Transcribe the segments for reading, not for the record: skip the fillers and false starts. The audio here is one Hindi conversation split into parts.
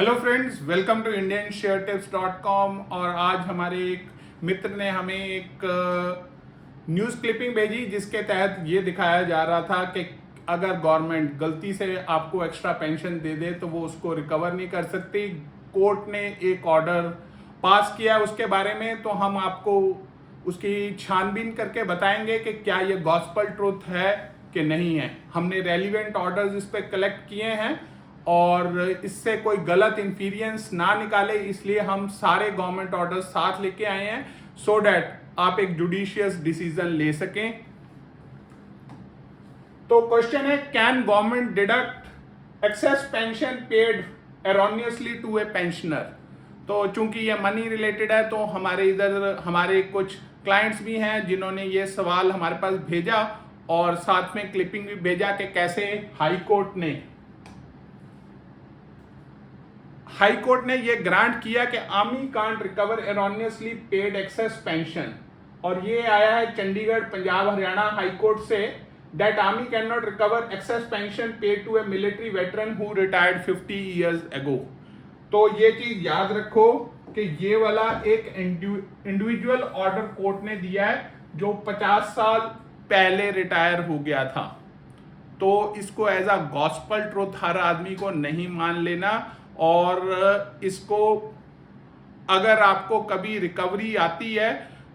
Hello friends, welcome to indiansharetips.com। और आज हमारे एक मित्र ने हमें एक न्यूज़ क्लिपिंग भेजी जिसके तहत ये दिखाया जा रहा था कि अगर गवर्नमेंट गलती से आपको एक्स्ट्रा पेंशन दे दे तो वो उसको रिकवर नहीं कर सकती। कोर्ट ने एक ऑर्डर पास किया उसके बारे में, तो हम आपको उसकी छानबीन करके बताएंगे कि क्या ये गॉस्पल ट्रूथ है कि नहीं है। हमने रेलिवेंट ऑर्डर्स इस पर कलेक्ट किए हैं और इससे कोई गलत इंफीरियंस ना निकाले, इसलिए हम सारे गवर्नमेंट ऑर्डर्स साथ लेके आए हैं सो डैट आप एक जुडिशियस डिसीजन ले सकें। तो क्वेश्चन है, can government deduct excess pension paid erroneously to a pensioner. तो चूंकि ये मनी रिलेटेड है तो हमारे कुछ क्लाइंट्स भी हैं जिन्होंने ये सवाल हमारे पास भेजा और साथ में क्लिपिंग भी भेजा कि कैसे हाई कोर्ट ने ये ग्रांट किया कि army can't recover erroneously paid excess pension. और ये आया है चंडीगढ़, पंजाब, हरियाणा हाई कोर्ट से, that army can not recover excess pension paid to a military veteran who retired 50 years ago। तो ये चीज याद रखो कि ये वाला एक इंडिविजुअल ऑर्डर कोर्ट ने दिया है जो 50 साल पहले रिटायर हो गया था। तो इसको एज अ गॉस्पल ट्रूथ हर आदमी को नहीं मान लेना, और इसको अगर आपको कभी रिकवरी आती है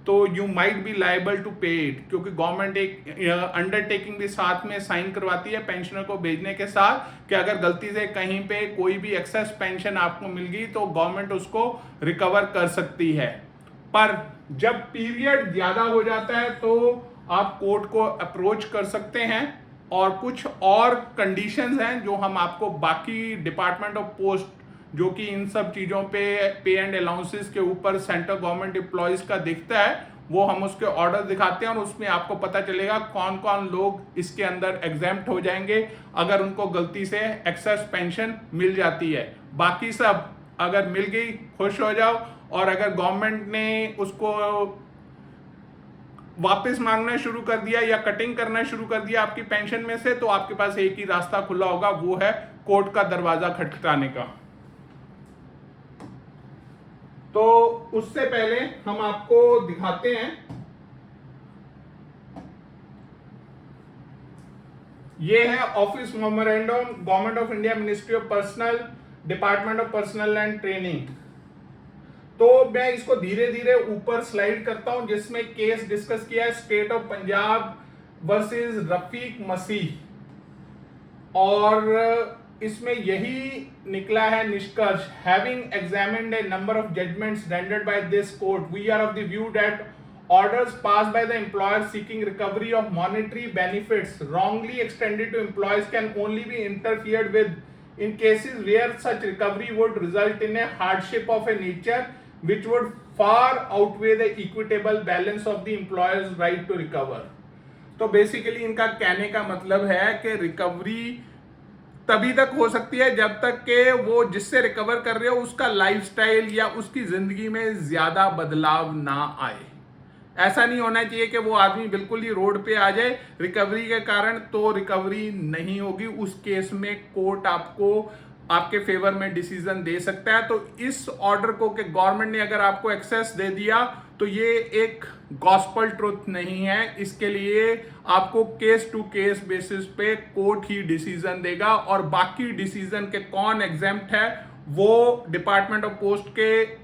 तो you might be liable to pay it, क्योंकि गवर्नमेंट एक अंडरटेकिंग भी साथ में साइन करवाती है पेंशनर को भेजने के साथ कि अगर गलती से कहीं पे कोई भी एक्सेस पेंशन आपको मिल गई तो गवर्नमेंट उसको रिकवर कर सकती है। पर जब पीरियड ज्यादा हो जाता है तो आप कोर्ट को अप्रोच कर सकते हैं, और कुछ और कंडीशंस हैं जो हम आपको बाकी डिपार्टमेंट ऑफ पोस्ट, जो कि इन सब चीज़ों पे एंड अलाउंसेस के ऊपर सेंट्रल गवर्नमेंट एम्प्लॉयज का दिखता है, वो हम उसके ऑर्डर दिखाते हैं और उसमें आपको पता चलेगा कौन कौन लोग इसके अंदर एग्जेम्प्ट हो जाएंगे अगर उनको गलती से एक्सेस पेंशन मिल जाती है। बाकी सब अगर मिल गई खुश हो जाओ, और अगर गवर्नमेंट ने उसको वापस मांगना शुरू कर दिया या कटिंग करना शुरू कर दिया आपकी पेंशन में से, तो आपके पास एक ही रास्ता खुला होगा, वो है कोर्ट का दरवाजा खटखटाने का। तो उससे पहले हम आपको दिखाते हैं, ये है office memorandum, government of India, ministry of personal, department of personal and training. तो मैं इसको धीरे धीरे ऊपर स्लाइड करता हूं, जिसमें केस डिस्कस किया है state of Punjab versus Rafiq Masih, और इसमें यही निकला है निष्कर्ष। Having examined a number of judgments rendered by this court, we are of the view that orders passed by the employer seeking recovery of monetary benefits wrongly extended to employees can only be interfered with in cases where such recovery would result in a hardship of a nature which would far outweigh the equitable balance of the employer's right to recover। तो बेसिकली इनका कहने का मतलब है कि रिकवरी तभी तक हो सकती है जब तक कि वो जिससे रिकवर कर रहे हो उसका लाइफस्टाइल या उसकी जिंदगी में ज्यादा बदलाव ना आए। ऐसा नहीं होना चाहिए कि वो आदमी बिल्कुल ही रोड पे आ जाए रिकवरी के कारण, तो रिकवरी नहीं होगी। उस केस में कोर्ट आपको आपके फेवर में डिसीजन दे सकता है। तो इस ऑर्डर को कि गवर्नमेंट ने अगर आपको एक्सेस दे दिया तो ये एक गॉस्पल ट्रुथ नहीं है। इसके लिए आपको केस टू केस बेसिस पे कोर्ट ही डिसीजन देगा, और बाकी डिसीजन के कौन एग्जेम्प्ट है वो डिपार्टमेंट ऑफ पोस्ट के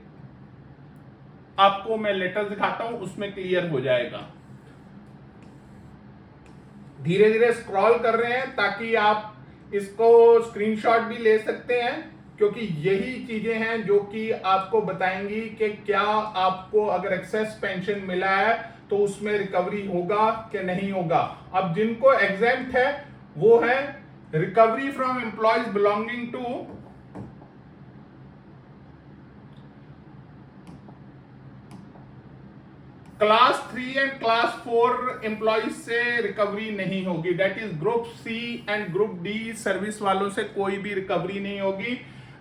आपको मैं लेटर दिखाता हूं, उसमें क्लियर हो जाएगा। धीरे धीरे स्क्रॉल कर रहे हैं ताकि आप इसको स्क्रीनशॉट भी ले सकते हैं, क्योंकि यही चीजें हैं जो कि आपको बताएंगी कि क्या आपको अगर एक्सेस पेंशन मिला है तो उसमें रिकवरी होगा कि नहीं होगा। अब जिनको एग्जेम्प्ट है वो है recovery from employees belonging to class 3 and class 4 employees से रिकवरी नहीं होगी। That is group C and group D service वालों से कोई भी रिकवरी नहीं होगी।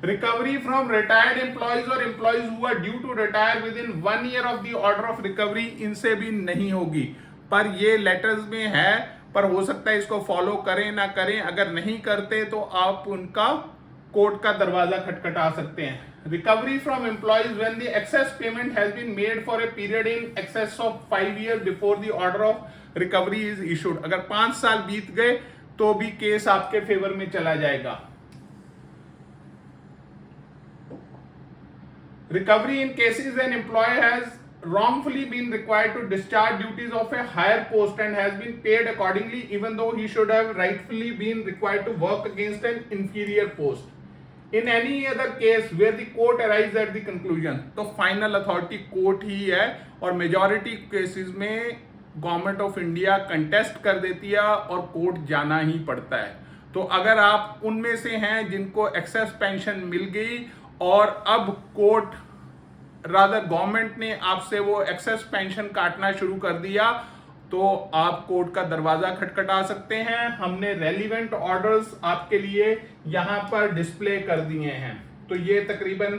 रिकवरी फ्रॉम रिटायर्ड एम्प्लॉइज और employees who are due to retire within 1 year of the order of recovery, इनसे भी नहीं होगी। पर ये लेटर्स में है, पर हो सकता है इसको फॉलो करें ना करें। अगर नहीं करते तो आप उनका कोर्ट का दरवाजा खटखटा सकते हैं। Recovery from employees when the excess payment has been made for a period in excess of 5 year before the order of recovery is issued. अगर 5 साल बीत गए तो भी केस आपके फेवर में चला जाएगा। Recovery in cases an employee has wrongfully been required to discharge duties of a higher post and has been paid accordingly even though he should have rightfully been required to work against an inferior post. In any other case where the court arrives at the conclusion, तो फाइनल अथॉरिटी कोर्ट ही है और मेजॉरिटी केसेस में गवर्नमेंट ऑफ इंडिया कंटेस्ट कर देती है और कोर्ट जाना ही पड़ता है। तो अगर आप उनमें से हैं जिनको एक्सेस पेंशन मिल गई और अब कोर्ट रादर गवर्नमेंट ने आपसे वो एक्सेस पेंशन काटना शुरू कर दिया, तो आप कोर्ट का दरवाजा खटखटा सकते हैं। हमने रेलिवेंट ऑर्डर्स आपके लिए यहां पर डिस्प्ले कर दिए हैं। तो ये तकरीबन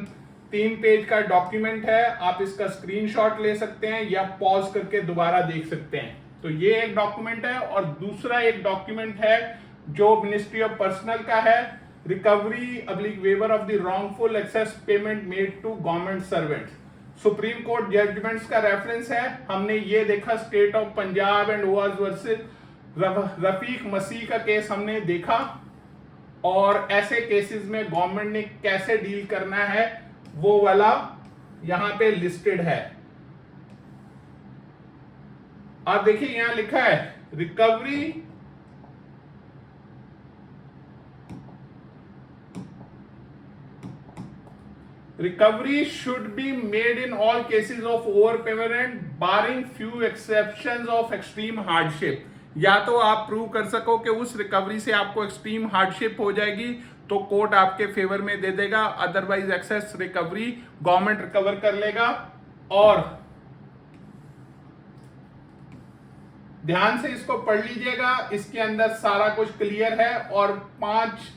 3 पेज का डॉक्यूमेंट है, आप इसका स्क्रीनशॉट ले सकते हैं या पॉज करके दोबारा देख सकते हैं। तो ये एक डॉक्यूमेंट है और दूसरा एक डॉक्यूमेंट है जो मिनिस्ट्री ऑफ पर्सनल का है, रिकवरी अब्लिक waiver of the wrongful excess payment made to government servants. Supreme court judgments का रेफरेंस है। हमने ये देखा स्टेट ऑफ पंजाब एंड ओवाज वर्सेस रफीक मसीह का केस हमने देखा और ऐसे केसेस में गवर्नमेंट ने कैसे डील करना है वो वाला यहां पे लिस्टेड है। आप देखिए यहां लिखा है recovery Recovery should be made in all cases of overpayment barring few exceptions of extreme hardship। या तो आप प्रूव कर सको कि उस रिकवरी से आपको एक्सट्रीम हार्डशिप हो जाएगी तो कोर्ट आपके फेवर में दे देगा, otherwise excess recovery government recover कर लेगा। और ध्यान से इसको पढ़ लीजिएगा, इसके अंदर सारा कुछ क्लियर है। और 5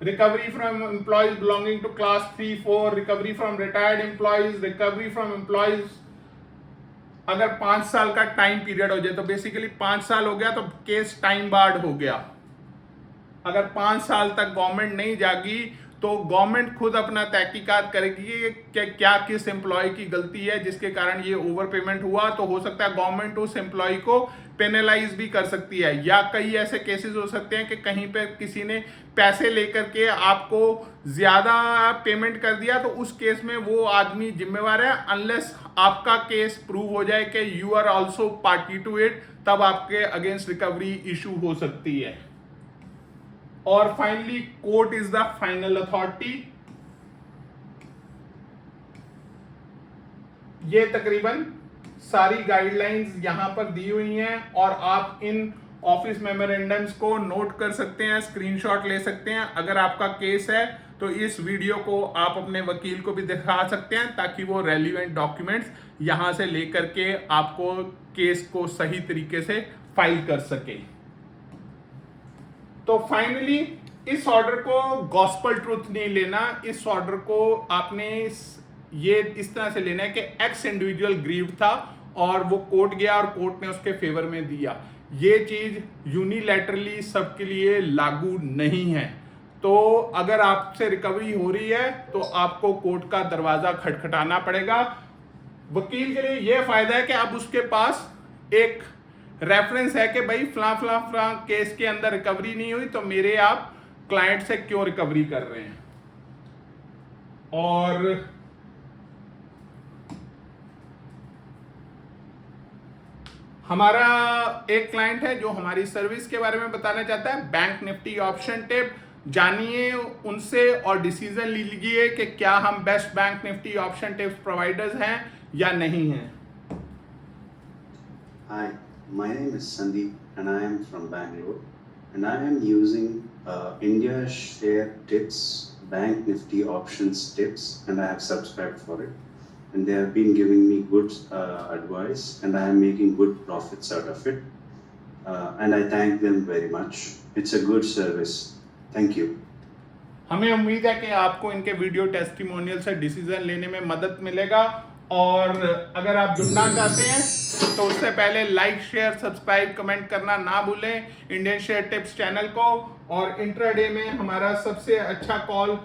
recovery from employees belonging to class 3-4, recovery from retired employees, recovery from employees अगर 5 साल का टाइम पीरियड हो जाए तो बेसिकली 5 साल हो गया तो केस टाइम बार्ड हो गया। अगर 5 साल तक गवर्नमेंट नहीं जागी तो गवर्नमेंट खुद अपना तहकीकात करेगी कि क्या किस एम्प्लॉय की गलती है जिसके कारण ये ओवर पेमेंट हुआ। तो हो सकता है गवर्नमेंट उस एम्प्लॉय को पेनलाइज भी कर सकती है, या कई ऐसे केसेस हो सकते हैं कि कहीं पे किसी ने पैसे लेकर के आपको ज्यादा पेमेंट कर दिया तो उस केस में वो आदमी जिम्मेवार है, अनलेस आपका केस प्रूव हो जाए कि you are also party to it, तब आपके अगेंस्ट रिकवरी इशू हो सकती है। और finally court is the final authority. ये तकरीबन सारी गाइडलाइंस यहां पर दी हुई हैं और आप इन ऑफिस मेमोरेंडम्स को नोट कर सकते हैं, स्क्रीनशॉट ले सकते हैं। अगर आपका केस है तो इस वीडियो को आप अपने वकील को भी दिखा सकते हैं ताकि वो रेलिवेंट डॉक्यूमेंट्स यहां से लेकर के आपको केस को सही तरीके से फाइल कर सके। तो फाइनली इस ऑर्डर को गॉस्पल ट्रूथ नहीं लेना, इस ऑर्डर को आपने ये इस तरह से लेना है कि एक्स इंडिविजुअल ग्रीव्ड था और वो कोर्ट गया और कोर्ट ने उसके फेवर में दिया। ये चीज यूनिलैटरली सबके लिए लागू नहीं है। तो अगर आपसे रिकवरी हो रही है तो आपको कोर्ट का दरवाजा खटखटाना पड़ेगा। वकील के लिए यह फायदा है कि अब उसके पास एक रेफरेंस है कि भाई फला फला फला केस के अंदर रिकवरी नहीं हुई तो मेरे आप क्लाइंट से क्यों रिकवरी कर रहे हैं। और हमारा एक क्लाइंट है जो हमारी सर्विस के बारे में बताना चाहता है, बैंक निफ्टी ऑप्शन टिप। जानिए उनसे और डिसीजन लीजिए कि क्या हम best bank Nifty option tips providers हैं या नहीं हैं। Hi, my name is Sandeep and I am from Bangalore and I am using India Share Tips Bank Nifty Options Tips and I have subscribed for it and they have been giving me good advice and I am making good profits out of it and I thank them very much. It's a good service. Thank you. हमें उम्मीद है कि आपको इनके वीडियो टेस्टिमोनियल से डिसीजन लेने में मदद मिलेगा। और अगर आप जुड़ना चाहते हैं तो उससे पहले लाइक शेयर सब्सक्राइब कमेंट करना ना भूलें इंडियन शेयर टिप्स चैनल को। और इंट्राडे में हमारा सबसे अच्छा कॉल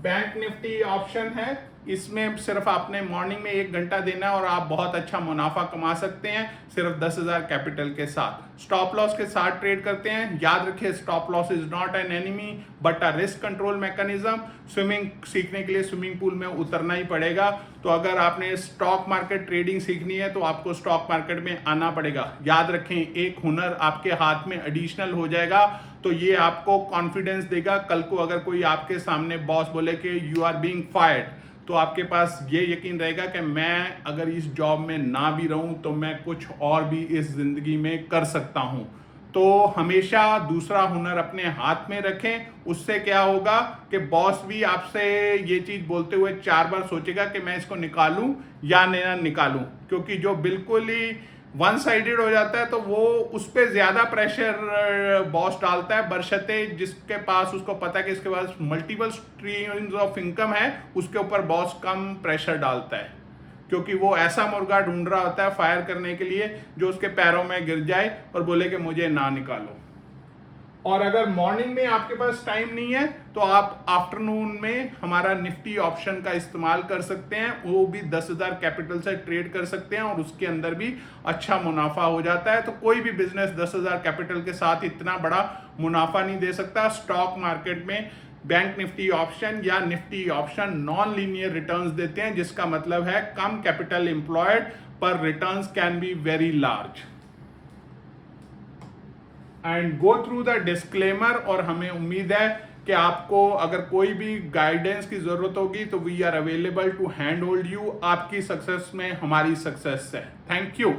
बैंक निफ्टी ऑप्शन है, इसमें सिर्फ आपने मॉर्निंग में 1 घंटा देना है और आप बहुत अच्छा मुनाफा कमा सकते हैं सिर्फ 10,000 कैपिटल के साथ। स्टॉप लॉस के साथ ट्रेड करते हैं। याद रखिए, stop loss is not an enemy but a risk control mechanism. Swimming सीखने के लिए स्विमिंग पूल में उतरना ही पड़ेगा। तो अगर आपने स्टॉक मार्केट ट्रेडिंग सीखनी है तो आपको स्टॉक मार्केट में आना पड़ेगा। याद रखें, एक हुनर आपके हाथ में एडिशनल हो जाएगा तो ये आपको कॉन्फिडेंस देगा। कल को अगर कोई आपके सामने बॉस बोले कि यू आर बीइंग फायर्ड, तो आपके पास ये यकीन रहेगा कि मैं अगर इस जॉब में ना भी रहूं तो मैं कुछ और भी इस जिंदगी में कर सकता हूं। तो हमेशा दूसरा हुनर अपने हाथ में रखें। उससे क्या होगा कि बॉस भी आपसे ये चीज बोलते हुए 4 बार सोचेगा कि मैं इसको निकालूं या ना निकालूं, क्योंकि जो बिल्कुल ही वन साइडेड हो जाता है तो वो उस पर ज्यादा प्रेशर बॉस डालता है, बशर्ते जिसके पास उसको पता है कि इसके पास मल्टीपल स्ट्रीम्स ऑफ इनकम है, उसके ऊपर बॉस कम प्रेशर डालता है, क्योंकि वो ऐसा मुर्गा ढूंढ रहा होता है फायर करने के लिए जो उसके पैरों में गिर जाए और बोले कि मुझे ना निकालो। और अगर मॉर्निंग में आपके पास टाइम नहीं है तो आप आफ्टरनून में हमारा निफ्टी ऑप्शन का इस्तेमाल कर सकते हैं। वो भी 10,000 कैपिटल से ट्रेड कर सकते हैं और उसके अंदर भी अच्छा मुनाफा हो जाता है। तो कोई भी बिजनेस 10,000 कैपिटल के साथ इतना बड़ा मुनाफा नहीं दे सकता। स्टॉक मार्केट में बैंक निफ्टी ऑप्शन या Nifty option non linear returns देते हैं, जिसका मतलब है कम कैपिटल एम्प्लॉयड पर returns can be very large. And go through the disclaimer. और हमें उम्मीद है कि आपको अगर कोई भी गाइडेंस की जरूरत होगी तो we are available to hand hold you. आपकी सक्सेस में हमारी सक्सेस है। Thank you.